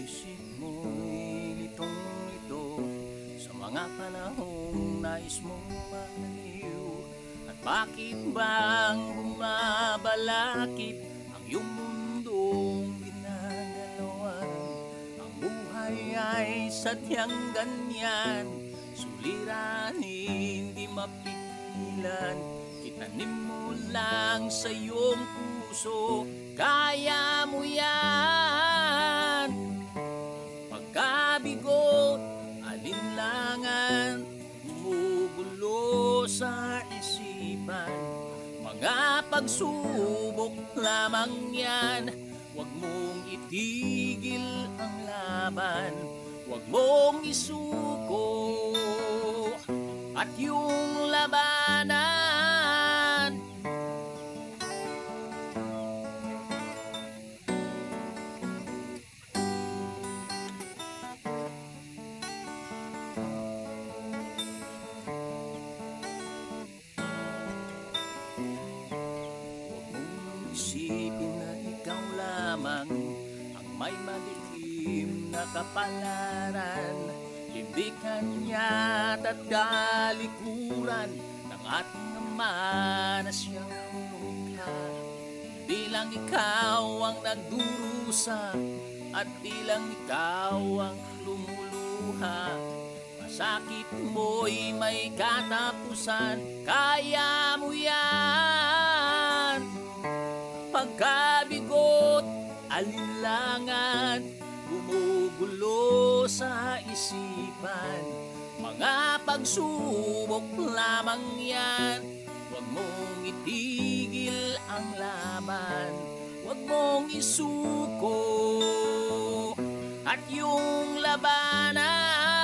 isip mo'y litong-lito sa mga panahong nais mong maliw. At bakit bang bumabalakid ang iyong mundong ginagalawan? Ang buhay ay sadyang ganyan, suliranin di mapigilan. Itanim mo lang sa iyong puso, kaya mo yan. Pagkabigot, alinlangan, gumugulo sa isipan, mga pagsubok lamang yan. Huwag mong itigil ang laban, huwag mong isuko at yung labanan. Isipin na ikaw lamang ang may madilim na kapalaran. Hindi kanya't at kalikuran ng ating Ama na siyang lumikha. Di lang ikaw ang nagdurusa at di lang ikaw ang lumuluha. Masakit mo'y may katapusan, kaya mo yan. Pagkabigot, alinlangan, gumugulo sa isipan, mga pagsubok lamang yan. Huwag mong itigil ang laban, huwag mong isuko at yung labanan.